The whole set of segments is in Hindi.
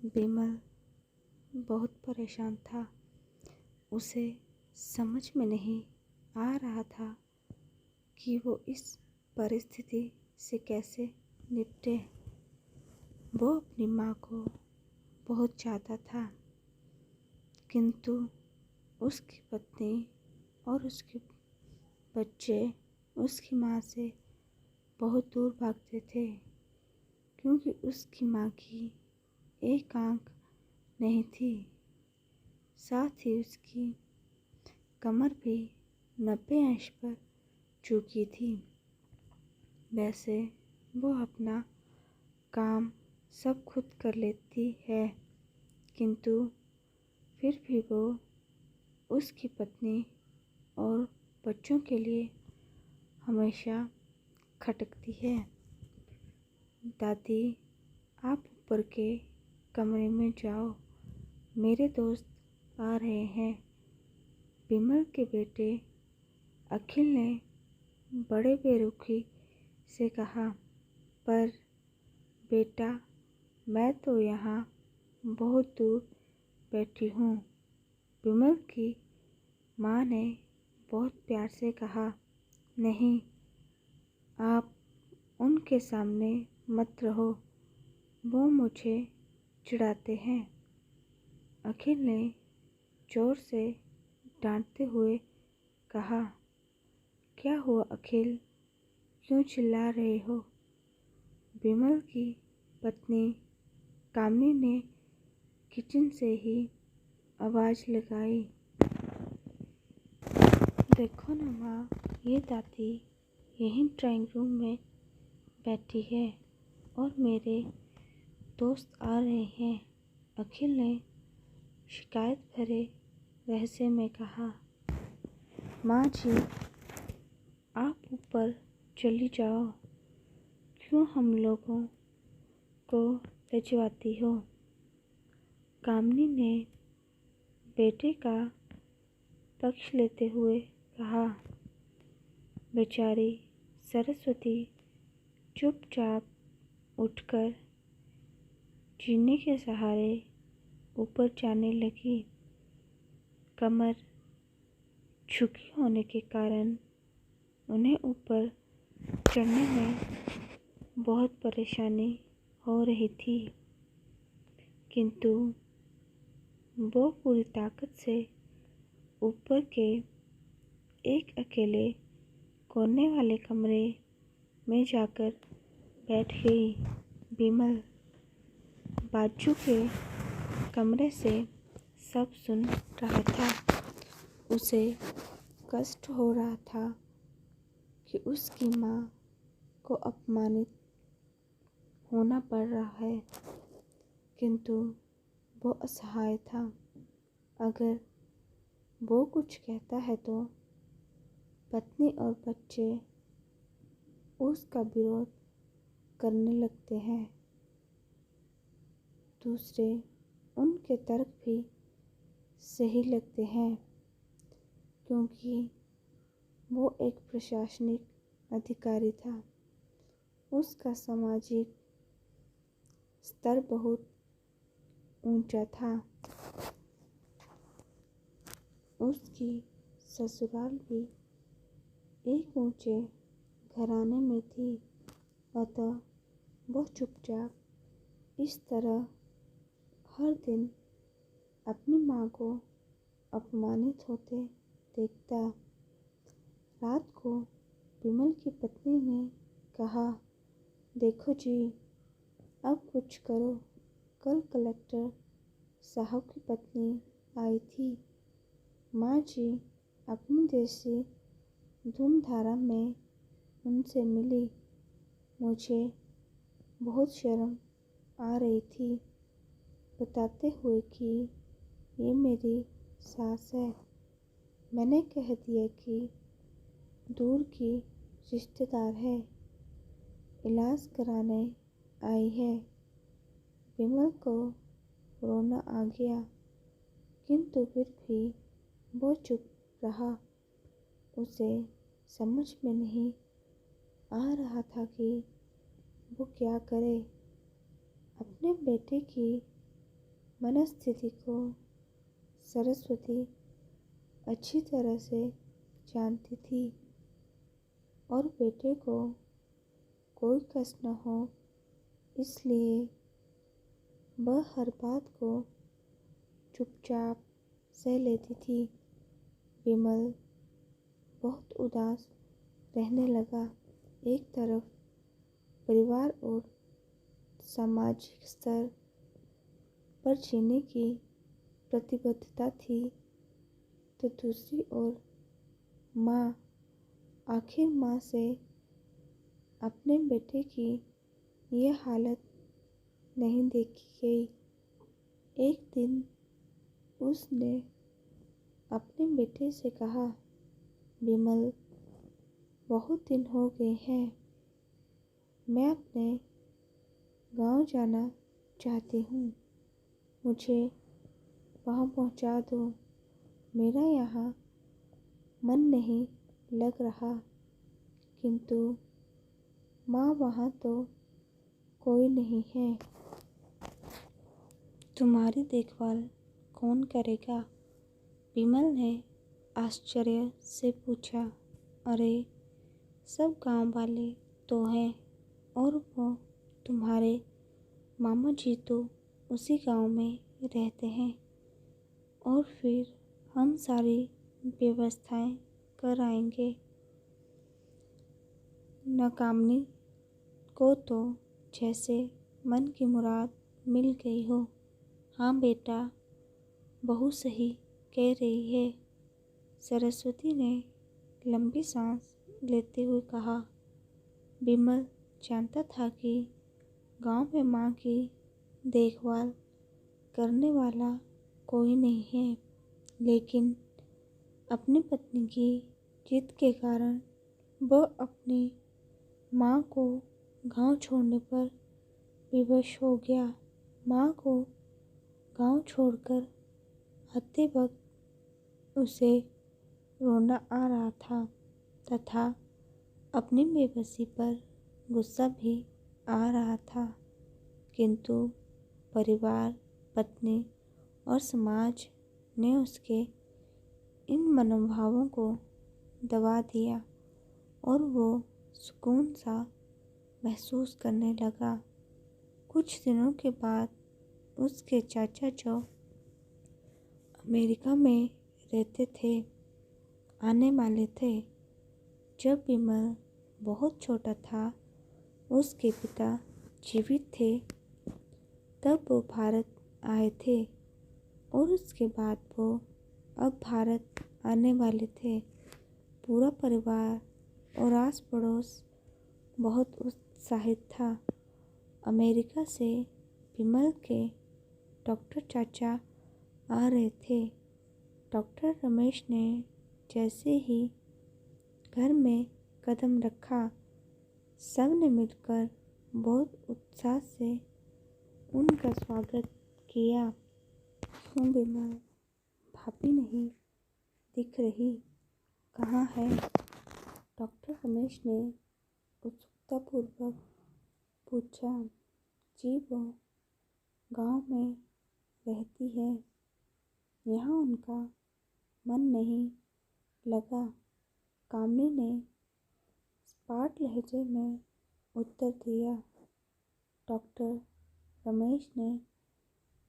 विमल बहुत परेशान था। उसे समझ में नहीं आ रहा था कि वो इस परिस्थिति से कैसे निपटे। वो अपनी माँ को बहुत चाहता था, किंतु उसकी पत्नी और उसके बच्चे उसकी माँ से बहुत दूर भागते थे, क्योंकि उसकी माँ की एक आंख नहीं थी। साथ ही उसकी कमर भी 90 अंश पर झुकी थी। वैसे वो अपना काम सब खुद कर लेती है, किंतु फिर भी वो उसकी पत्नी और बच्चों के लिए हमेशा खटकती है। दादी, आप ऊपर के कमरे में जाओ, मेरे दोस्त आ रहे हैं। विमल के बेटे अखिल ने बड़े बेरुखी से कहा। पर बेटा, मैं तो यहाँ बहुत दूर बैठी हूँ। विमल की माँ ने बहुत प्यार से कहा। नहीं, आप उनके सामने मत रहो, वो मुझे चिढ़ाते हैं। अखिल ने जोर से डांटते हुए कहा। क्या हुआ अखिल, क्यों चिल्ला रहे हो? विमल की पत्नी कामिनी ने किचन से ही आवाज़ लगाई। देखो ना माँ, ये दादी यहीं ड्राइंग रूम में बैठी है और मेरे दोस्त आ रहे हैं। अखिल ने शिकायत भरे लहजे में कहा। माँ जी, आप ऊपर चली जाओ, क्यों हम लोगों को लजवाती हो? कामिनी ने बेटे का पक्ष लेते हुए कहा। बेचारी सरस्वती चुपचाप उठकर जीने के सहारे ऊपर जाने लगी। कमर झुकी होने के कारण उन्हें ऊपर चढ़ने में बहुत परेशानी हो रही थी, किंतु वो पूरी ताकत से ऊपर के एक अकेले कोने वाले कमरे में जाकर बैठ गई। विमल बाजू के कमरे से सब सुन रहा था। उसे कष्ट हो रहा था कि उसकी माँ को अपमानित होना पड़ रहा है, किंतु वो असहाय था। अगर वो कुछ कहता है तो पत्नी और बच्चे उसका विरोध करने लगते हैं। दूसरे उनके तर्क भी सही लगते हैं, क्योंकि वो एक प्रशासनिक अधिकारी था। उसका सामाजिक स्तर बहुत ऊंचा था। उसकी ससुराल भी एक ऊंचे घराने में थी, अतः वो चुपचाप इस तरह हर दिन अपनी माँ को अपमानित होते देखता। रात को विमल की पत्नी ने कहा, देखो जी, अब कुछ करो। कल कलेक्टर साहब की पत्नी आई थी। माँ जी अपनी देसी धूमधारा में उनसे मिली। मुझे बहुत शर्म आ रही थी, बताते हुए कि ये मेरी सास है। मैंने कह दिया कि दूर की रिश्तेदार है, इलाज कराने आई है। विमल को रोना आ गया, किंतु फिर भी वो चुप रहा। उसे समझ में नहीं आ रहा था कि वो क्या करे। अपने बेटे की मनस्थिति को सरस्वती अच्छी तरह से जानती थी और बेटे को कोई कष्ट न हो इसलिए वह हर बात को चुपचाप सह लेती थी। विमल बहुत उदास रहने लगा। एक तरफ परिवार और सामाजिक स्तर पर जीने की प्रतिबद्धता थी तो दूसरी ओर माँ, आखिर माँ से अपने बेटे की यह हालत नहीं देखी गई। एक दिन उसने अपने बेटे से कहा, विमल, बहुत दिन हो गए हैं, मैं अपने गांव जाना चाहती हूँ, मुझे वहाँ पहुँचा दो, मेरा यहाँ मन नहीं लग रहा। किंतु माँ, वहाँ तो कोई नहीं है, तुम्हारी देखभाल कौन करेगा? विमल ने आश्चर्य से पूछा। अरे, सब गांव वाले तो हैं और वो तुम्हारे मामा जी तो उसी गांव में रहते हैं और फिर हम सारी व्यवस्थाएं कर आएंगे। नाकामनी को तो जैसे मन की मुराद मिल गई हो। हाँ बेटा, बहू सही कह रही है, सरस्वती ने लंबी सांस लेते हुए कहा। विमल जानता था कि गांव में माँ की देखभाल करने वाला कोई नहीं है, लेकिन अपनी पत्नी की जिद के कारण वह अपनी माँ को गांव छोड़ने पर विवश हो गया। माँ को गांव छोड़कर आते वक्त उसे रोना आ रहा था तथा अपनी बेबसी पर गुस्सा भी आ रहा था, किंतु परिवार, पत्नी और समाज ने उसके इन मनोभावों को दबा दिया और वो सुकून सा महसूस करने लगा। कुछ दिनों के बाद उसके चाचा जो अमेरिका में रहते थे आने वाले थे। जब विमल बहुत छोटा था, उसके पिता जीवित थे, तब वो भारत आए थे और उसके बाद वो अब भारत आने वाले थे। पूरा परिवार और आस पड़ोस बहुत उत्साहित था। अमेरिका से विमल के डॉक्टर चाचा आ रहे थे। डॉक्टर रमेश ने जैसे ही घर में कदम रखा, सब ने मिलकर बहुत उत्साह से उनका स्वागत किया। क्यों विमल, भाभी नहीं दिख रही, कहाँ है? डॉक्टर रमेश ने उत्सुकतापूर्वक पूछा। जी, वो गांव में रहती है, यहाँ उनका मन नहीं लगा, कामनी ने स्पाट लहजे में उत्तर दिया। डॉक्टर रमेश ने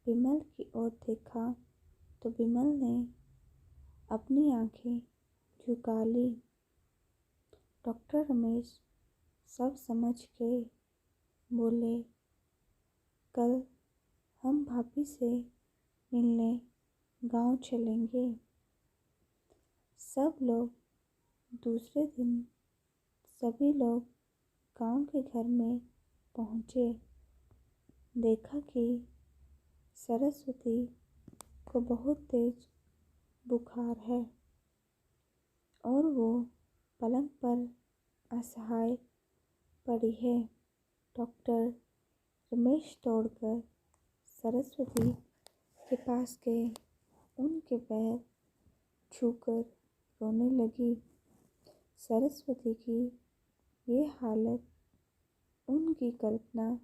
विमल की ओर देखा तो विमल ने अपनी आंखें झुका ली। डॉक्टर रमेश सब समझ गए, बोले, कल हम भाभी से मिलने गांव चलेंगे। सब लोग दूसरे दिन सभी लोग गांव के घर में पहुँचे। देखा कि सरस्वती को बहुत तेज बुखार है और वो पलंग पर असहाय पड़ी है। डॉक्टर रमेश दौड़कर सरस्वती के पास गए, उनके पैर छूकर रोने लगी। सरस्वती की ये हालत उनकी कल्पना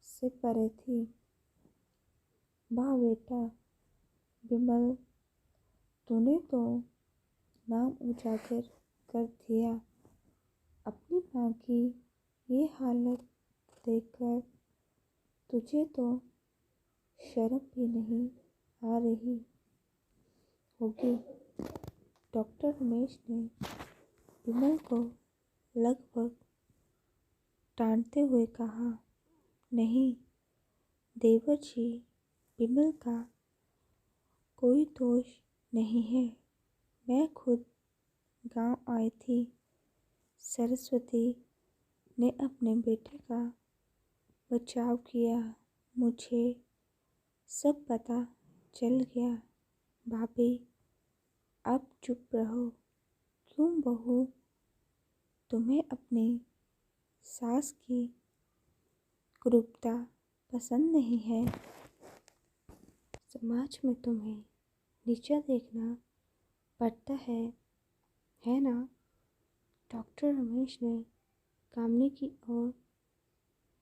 से परे थी। वाह बेटा विमल, तूने तो नाम उजागर कर दिया। अपनी माँ की ये हालत देखकर तुझे तो शर्म भी नहीं आ रही होगी। डॉक्टर रमेश ने विमल को लगभग डांटते हुए कहा, नहीं देवर जी, विमल का कोई दोष नहीं है। मैं खुद गांव आई थी। सरस्वती ने अपने बेटे का बचाव किया। मुझे सब पता चल गया। भाभी आप चुप रहो। क्यों बहू, तुम्हें अपनी सास की क्रूरता पसंद नहीं है? समाज में तुम्हें नीचा देखना पड़ता है ना? डॉक्टर रमेश ने कामनी की ओर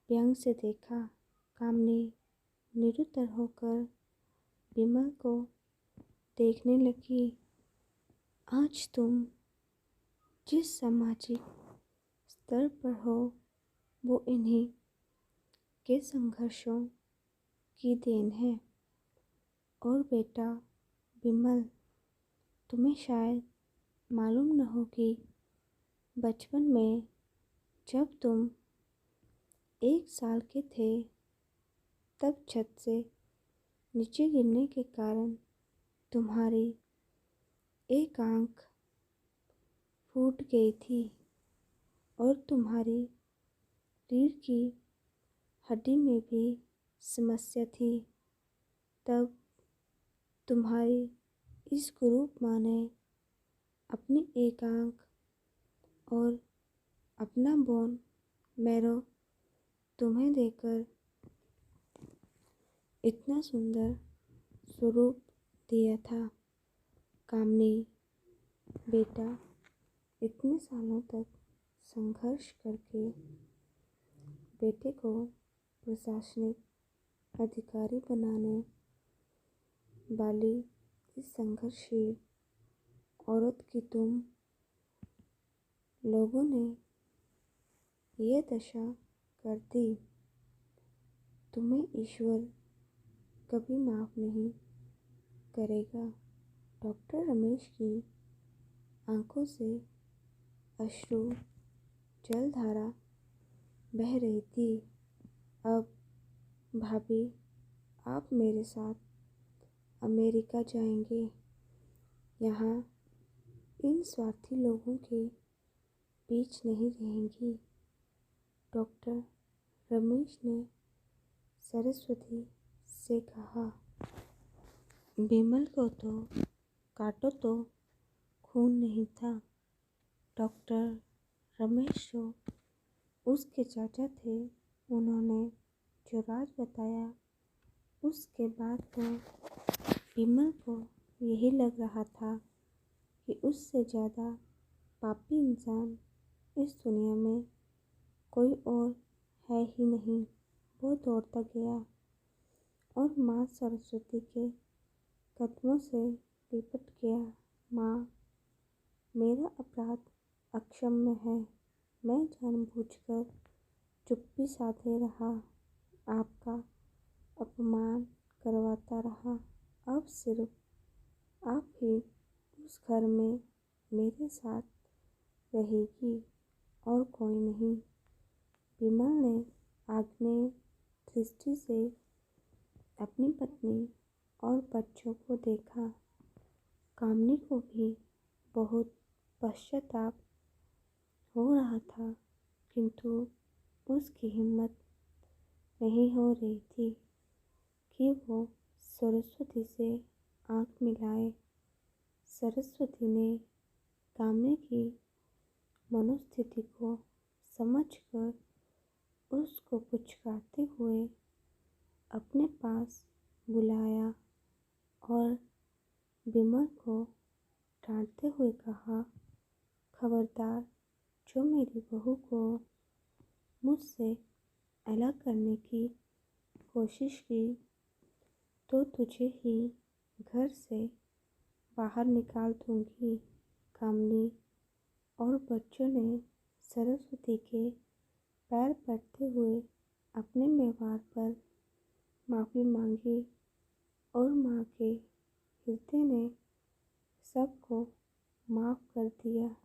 व्यंग से देखा। कामनी निरुत्तर होकर विमल को देखने लगी। आज तुम जिस सामाजिक स्तर पर हो वो इन्हीं के संघर्षों की देन है। और बेटा विमल, तुम्हें शायद मालूम न हो कि बचपन में जब तुम 1 साल के थे तब छत से नीचे गिरने के कारण तुम्हारी एक आंख फूट गई थी और तुम्हारी रीढ़ की हड्डी में भी समस्या थी। तब तुम्हारी इस कुरूप माँ ने अपनी एक आंख और अपना बोन मैरो तुम्हें देकर इतना सुंदर स्वरूप दिया था। कामनी बेटा, इतने सालों तक संघर्ष करके बेटे को प्रशासनिक अधिकारी बनाने वाली इस संघर्षशील औरत की तुम लोगों ने ये दशा कर दी। तुम्हें ईश्वर कभी माफ नहीं करेगा। डॉक्टर रमेश की आंखों से अश्रु जलधारा बह रही थी। अब भाभी आप मेरे साथ अमेरिका जाएंगे। यहाँ इन स्वार्थी लोगों के बीच नहीं रहेंगी। डॉक्टर रमेश ने सरस्वती से कहा, विमल को तो काटो तो खून नहीं था। डॉक्टर रमेश जो उसके चाचा थे, उन्होंने जो राज बताया उसके बाद तो विमल को यही लग रहा था कि उससे ज़्यादा पापी इंसान इस दुनिया में कोई और है ही नहीं। वो दौड़ता गया और माँ सरस्वती के कदमों से लिपट गया। माँ, मेरा अपराध अक्षम्य है। मैं जानबूझकर चुप्पी साधे रहा, आपका अपमान करवाता रहा। अब सिर्फ आप ही उस घर में मेरे साथ रहेगी और कोई नहीं। विमल ने आग्नेय दृष्टि से अपनी पत्नी और बच्चों को देखा। कामनी को भी बहुत पश्चाताप हो रहा था, किंतु उसकी हिम्मत नहीं हो रही थी कि वो सरस्वती से आंख मिलाए। सरस्वती ने कामनी की मनोस्थिति को समझकर उसको पुचकारते हुए अपने पास बुलाया और विमल को डांटते हुए कहा, खबरदार, जो मेरी बहू को मुझसे अलग करने की कोशिश की तो तुझे ही घर से बाहर निकाल दूंगी। कामनी और बच्चों ने सरस्वती के पैर पड़ते हुए अपने व्यवहार पर माफ़ी मांगी और माँ के हृदय ने सबको माफ़ कर दिया।